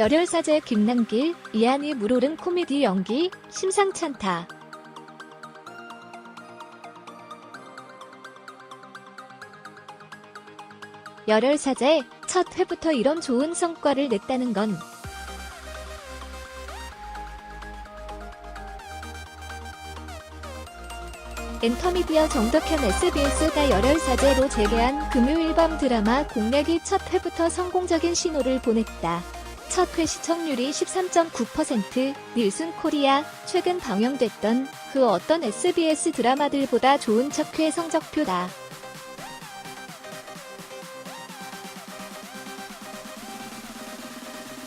열혈사제 김남길, 이한이 물오른 코미디 연기, 심상찮다. 열혈사제, 첫 회부터 이런 좋은 성과를 냈다는 건 엔터미디어 정덕현 SBS가 열혈사제로 재개한 금요일 밤 드라마 공략이 첫 회부터 성공적인 신호를 보냈다. 첫 회 시청률이 13.9%, 닐슨 코리아, 최근 방영됐던 그 어떤 SBS 드라마들보다 좋은 첫 회 성적표다.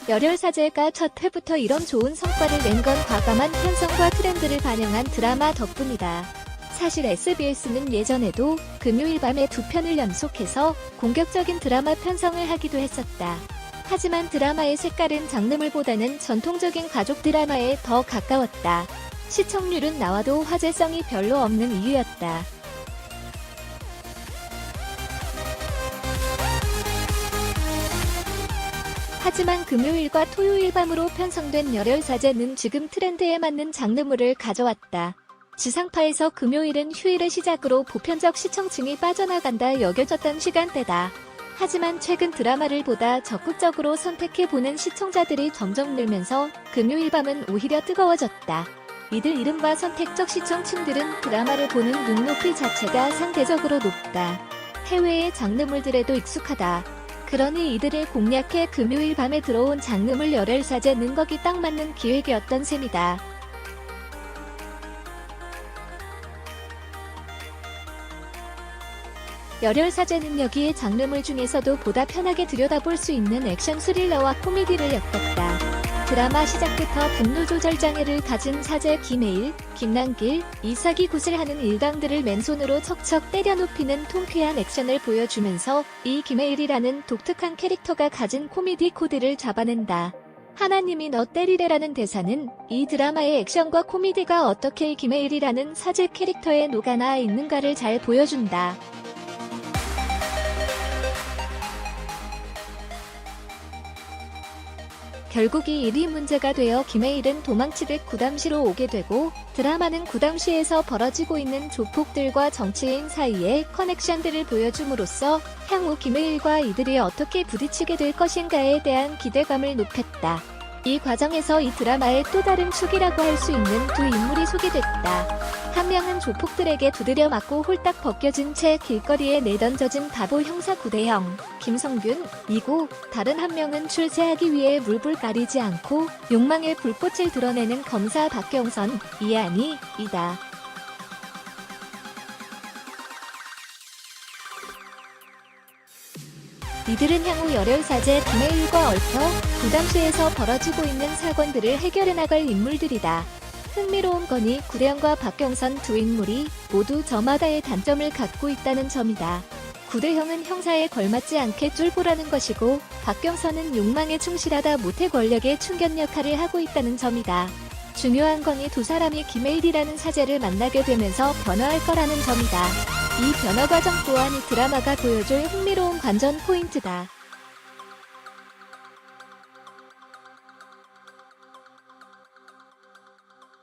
열혈사제가 첫 회부터 이런 좋은 성과를 낸 건 과감한 편성과 트렌드를 반영한 드라마 덕분이다. 사실 SBS는 예전에도 금요일 밤에 2편을 연속해서 공격적인 드라마 편성을 하기도 했었다. 하지만 드라마의 색깔은 장르물보다는 전통적인 가족 드라마에 더 가까웠다. 시청률은 나와도 화제성이 별로 없는 이유였다. 하지만 금요일과 토요일 밤으로 편성된 열혈사제는 지금 트렌드에 맞는 장르물을 가져왔다. 지상파에서 금요일은 휴일의 시작으로 보편적 시청층이 빠져나간다 여겨졌던 시간대다. 하지만 최근 드라마를 보다 적극적으로 선택해보는 시청자들이 점점 늘면서 금요일 밤은 오히려 뜨거워졌다. 이들 이른바 선택적 시청층들은 드라마를 보는 눈높이 자체가 상대적으로 높다. 해외의 장르물들에도 익숙하다. 그러니 이들을 공략해 금요일 밤에 들어온 장르물 열혈사제 능거기 딱 맞는 기획이었던 셈이다. 열혈사제는 여기에 장르물 중에서도 보다 편하게 들여다볼 수 있는 액션 스릴러와 코미디를 엮었다. 드라마 시작부터 분노 조절 장애를 가진 사제 김해일, 김남길, 이삭이 굿을 하는 일당들을 맨손으로 척척 때려 눕히는 통쾌한 액션을 보여주면서 이 김해일이라는 독특한 캐릭터가 가진 코미디 코드를 잡아낸다. 하나님이 너 때리래라는 대사는 이 드라마의 액션과 코미디가 어떻게 김해일이라는 사제 캐릭터에 녹아나 있는가를 잘 보여준다. 결국 이 일이 문제가 되어 김해일은 도망치듯 구담시로 오게 되고 드라마는 구담시에서 벌어지고 있는 조폭들과 정치인 사이의 커넥션들을 보여줌으로써 향후 김해일과 이들이 어떻게 부딪히게 될 것인가에 대한 기대감을 높였다. 이 과정에서 이 드라마의 또 다른 축이라고 할 수 있는 두 인물이 소개됐다. 한 명은 조폭들에게 두드려 맞고 홀딱 벗겨진 채 길거리에 내던져진 바보 형사 구대형, 김성균이고 다른 한 명은 출세하기 위해 물불 가리지 않고 욕망의 불꽃을 드러내는 검사 박경선, 이한이이다. 이들은 향후 열혈사제 김해일과 얽혀 구담시에서 벌어지고 있는 사건들을 해결해 나갈 인물들이다. 흥미로운 건이 구대형과 박경선 두 인물이 모두 저마다의 단점을 갖고 있다는 점이다. 구대형은 형사에 걸맞지 않게 쫄보라는 것이고 박경선은 욕망에 충실하다 못해 권력의 충견 역할을 하고 있다는 점이다. 중요한 건 이 두 사람이 김해일이라는 사제를 만나게 되면서 변화할 거라는 점이다. 이 변화 과정 또한 이 드라마가 보여줄 흥미로운 관전 포인트다.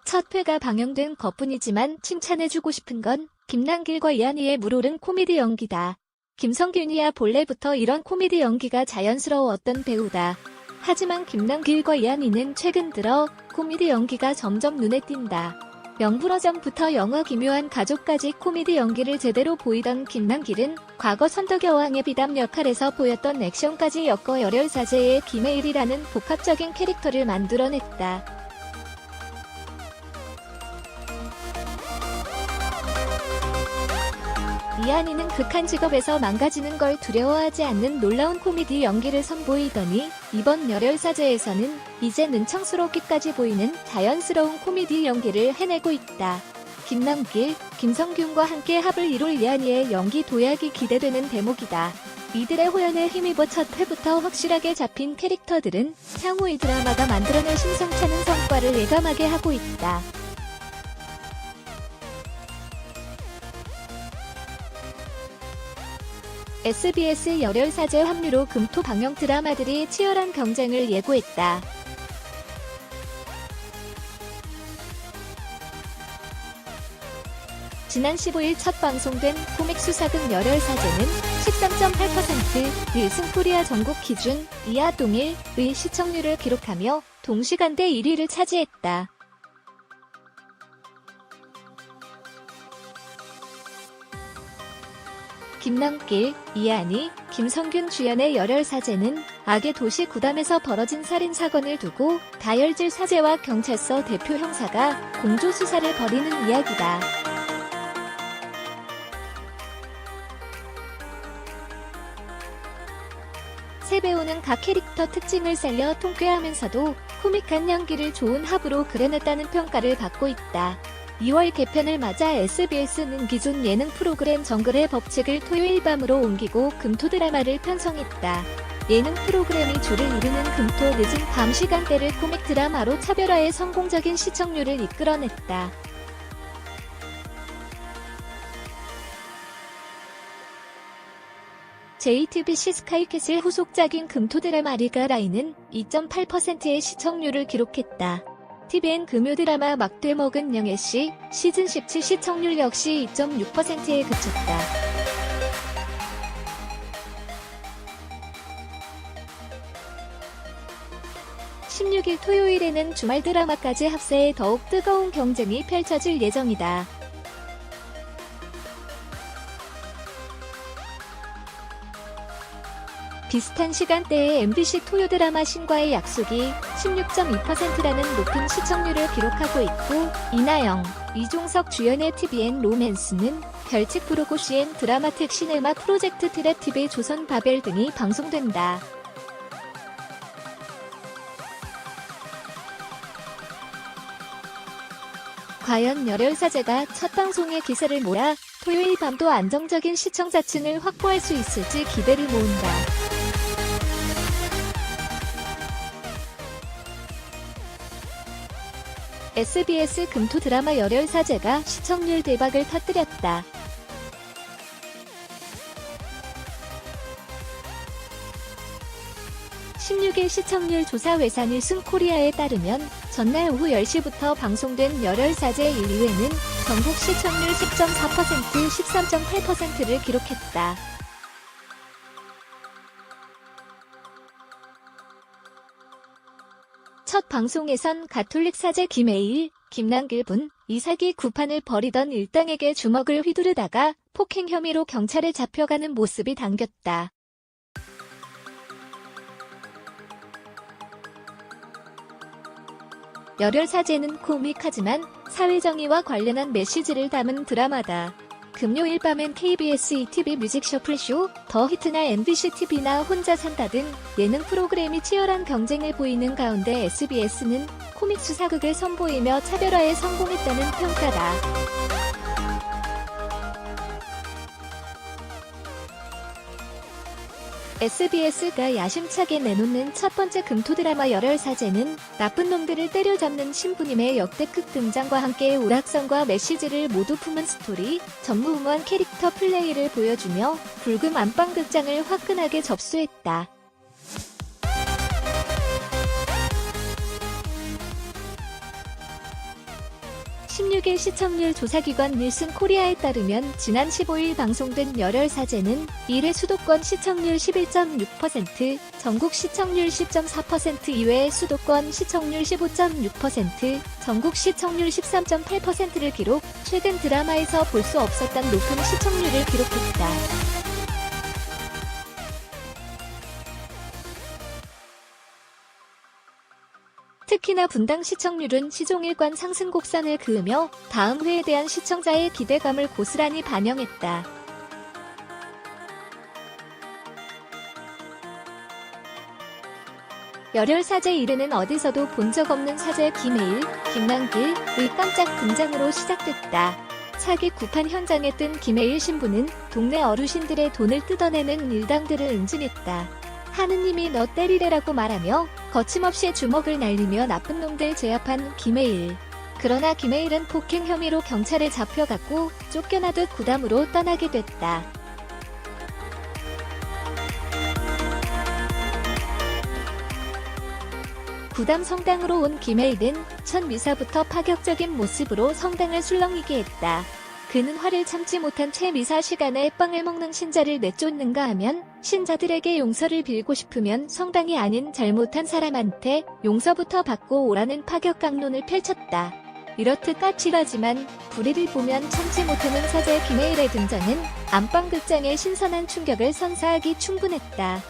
첫 회가 방영된 것뿐이지만 칭찬해주고 싶은 건 김남길과 이한이의 물오른 코미디 연기다. 김성균이야 본래부터 이런 코미디 연기가 자연스러웠던 배우다. 하지만 김남길과 이한이는 최근 들어 코미디 연기가 점점 눈에 띈다. 명불허전부터 영화 기묘한 가족까지 코미디 연기를 제대로 보이던 김남길은 과거 선덕여왕의 비담 역할에서 보였던 액션까지 엮어 열혈사제의 김해일이라는 복합적인 캐릭터를 만들어냈다. 이한이는 극한 직업에서 망가지는 걸 두려워하지 않는 놀라운 코미디 연기를 선보이더니 이번 열혈사제에서는 이제 능청스럽기까지 보이는 자연스러운 코미디 연기를 해내고 있다. 김남길, 김성균과 함께 합을 이룰 이한이의 연기 도약이 기대되는 대목이다. 이들의 호연에 힘입어 첫 회부터 확실하게 잡힌 캐릭터들은 향후 이 드라마가 만들어낼 심상찮은 성과를 예감하게 하고 있다. SBS 열혈사제 합류로 금토 방영 드라마들이 치열한 경쟁을 예고했다. 지난 15일 첫 방송된 코믹 수사극 열혈사제는 13.8% 닐슨 코리아 전국 기준 이하 동일의 시청률을 기록하며 동시간대 1위를 차지했다. 김남길, 이한희, 김성균 주연의 열혈사제는 악의 도시 구담에서 벌어진 살인사건을 두고 다혈질 사제와 경찰서 대표 형사가 공조수사를 벌이는 이야기다. 세 배우는 각 캐릭터 특징을 살려 통쾌하면서도 코믹한 연기를 좋은 합으로 그려냈다는 평가를 받고 있다. 2월 개편을 맞아 SBS는 기존 예능 프로그램 정글의 법칙을 토요일 밤으로 옮기고 금토 드라마를 편성했다. 예능 프로그램이 줄을 이루는 금토 늦은 밤 시간대를 코믹 드라마로 차별화해 성공적인 시청률을 이끌어냈다. JTBC 스카이캐슬 후속작인 금토 드라마 리가라인은 2.8%의 시청률을 기록했다. TVN 금요 드라마 막되먹은 영애씨 시즌 17 시청률 역시 2.6%에 그쳤다. (16일) 토요일에는 주말 드라마까지 합세해 더욱 뜨거운 경쟁이 펼쳐질 예정이다. 비슷한 시간대에 MBC 토요 드라마 신과의 약속이 16.2%라는 높은 시청률을 기록하고 있고, 이나영, 이종석 주연의 TVN 로맨스는 별칙 브로고시엔 드라마틱 시네마 프로젝트 트랩 TV 조선 바벨 등이 방송된다. 과연 열혈사제가 첫 방송의 기세를 몰아 토요일 밤도 안정적인 시청자층을 확보할 수 있을지 기대를 모은다. SBS 금토 드라마 열혈사제가 시청률 대박을 터뜨렸다. 16일 시청률 조사 회사 닐슨 코리아에 따르면 전날 오후 10시부터 방송된 열혈사제 1, 2회는 전국 시청률 10.4%, 13.8%를 기록했다. 첫 방송에선 가톨릭 사제 김혜일, 김남길 분, 이삭이 구판을 벌이던 일당에게 주먹을 휘두르다가 폭행 혐의로 경찰에 잡혀가는 모습이 당겼다. 열혈사제는 코믹하지만 사회정의와 관련한 메시지를 담은 드라마다. 금요일 밤엔 KBS ETV 뮤직 셔플쇼, 더 히트나 MBC TV나 혼자 산다 등 예능 프로그램이 치열한 경쟁을 보이는 가운데 SBS는 코믹 수사극을 선보이며 차별화에 성공했다는 평가다. SBS가 야심차게 내놓는 첫 번째 금토 드라마 열혈사제는 나쁜 놈들을 때려잡는 신부님의 역대급 등장과 함께 오락성과 메시지를 모두 품은 스토리, 전무후무한 캐릭터 플레이를 보여주며 불금 안방극장을 화끈하게 접수했다. 16일 시청률 조사기관 닐슨 코리아에 따르면 지난 15일 방송된 열혈사제는 1회 수도권 시청률 11.6%, 전국 시청률 10.4%, 2회 수도권 시청률 15.6%, 전국 시청률 13.8%를 기록, 최근 드라마에서 볼 수 없었던 높은 시청률을 기록했다. 특히나 분당 시청률은 시종일관 상승 곡선을 그으며 다음 회에 대한 시청자의 기대감을 고스란히 반영했다. 열혈사제 1회는 어디서도 본 적 없는 사제 김혜일, 김남길의 깜짝 등장으로 시작됐다. 사기 구판 현장에 뜬 김혜일 신부는 동네 어르신들의 돈을 뜯어내는 일당들을 응징했다. 하느님이 너 때리래라고 말하며 거침없이 주먹을 날리며 나쁜 놈들 제압한 김혜일. 그러나 김혜일은 폭행 혐의로 경찰에 잡혀갔고 쫓겨나듯 구담으로 떠나게 됐다. 구담 성당으로 온 김혜일은 첫 미사부터 파격적인 모습으로 성당을 술렁이게 했다. 그는 화를 참지 못한 채 미사 시간에 빵을 먹는 신자를 내쫓는가 하면 신자들에게 용서를 빌고 싶으면 성당이 아닌 잘못한 사람한테 용서부터 받고 오라는 파격 강론을 펼쳤다. 이렇듯 까칠하지만 불의를 보면 참지 못하는 사제 김혜일의 등장은 안방극장에 신선한 충격을 선사하기 충분했다.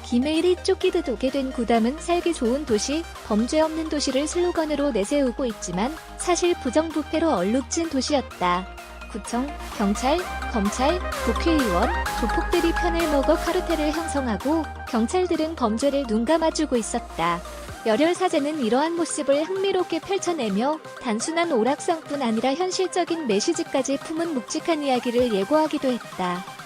김혜일이 쫓기듯 오게 된 구담은 살기 좋은 도시, 범죄 없는 도시를 슬로건으로 내세우고 있지만 사실 부정부패로 얼룩진 도시였다. 구청, 경찰, 검찰, 국회의원, 조폭들이 편을 먹어 카르텔을 형성하고 경찰들은 범죄를 눈감아주고 있었다. 열혈사제는 이러한 모습을 흥미롭게 펼쳐내며 단순한 오락성뿐 아니라 현실적인 메시지까지 품은 묵직한 이야기를 예고하기도 했다.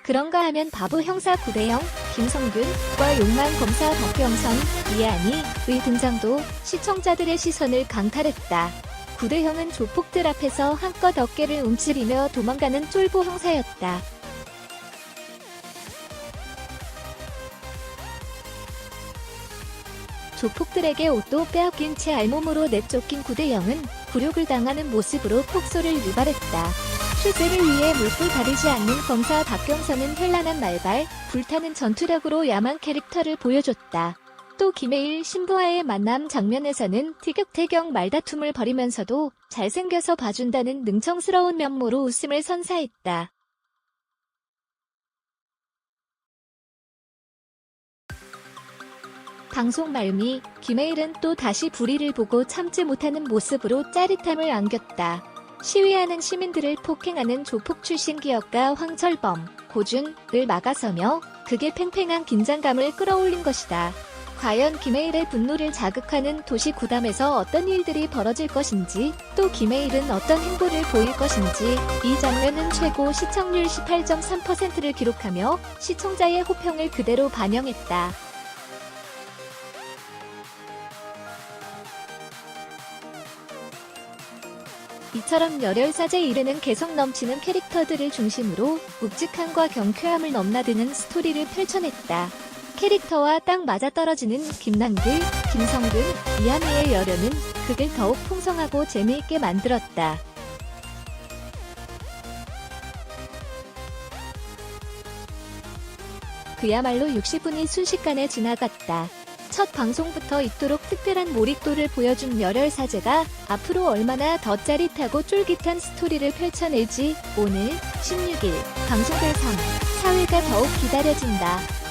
그런가 하면 바보 형사 구대영, 김성균과 욕망 검사 박경선, 이한이의 등장도 시청자들의 시선을 강탈했다. 구대형은 조폭들 앞에서 한껏 어깨를 움츠리며 도망가는 쫄보 형사였다. 조폭들에게 옷도 빼앗긴 채 알몸으로 내쫓긴 구대영은 굴욕을 당하는 모습으로 폭소를 유발했다. 실제를 위해 물불 가리지 않는 검사 박경선은 현란한 말발, 불타는 전투력으로 야만 캐릭터를 보여줬다. 또 김혜일 신부와의 만남 장면에서는 티격태격 말다툼을 벌이면서도 잘생겨서 봐준다는 능청스러운 면모로 웃음을 선사했다. 방송 말미, 김혜일은 또 다시 불의를 보고 참지 못하는 모습으로 짜릿함을 안겼다. 시위하는 시민들을 폭행하는 조폭 출신 기업가 황철범, 고준을 막아서며 극의 팽팽한 긴장감을 끌어올린 것이다. 과연 김혜일의 분노를 자극하는 도시 구담에서 어떤 일들이 벌어질 것인지, 또 김혜일은 어떤 행보를 보일 것인지, 이 장면은 최고 시청률 18.3%를 기록하며 시청자의 호평을 그대로 반영했다. 이처럼 열혈사제에 이르는 개성 넘치는 캐릭터들을 중심으로 묵직함과 경쾌함을 넘나드는 스토리를 펼쳐냈다. 캐릭터와 딱 맞아떨어지는 김남길, 김성근, 이한이의 열연은 극을 더욱 풍성하고 재미있게 만들었다. 그야말로 60분이 순식간에 지나갔다. 첫 방송부터 이토록 특별한 몰입도를 보여준 열혈사제가 앞으로 얼마나 더 짜릿하고 쫄깃한 스토리를 펼쳐낼지 오늘 16일 방송될 3, 4회가 더욱 기다려진다.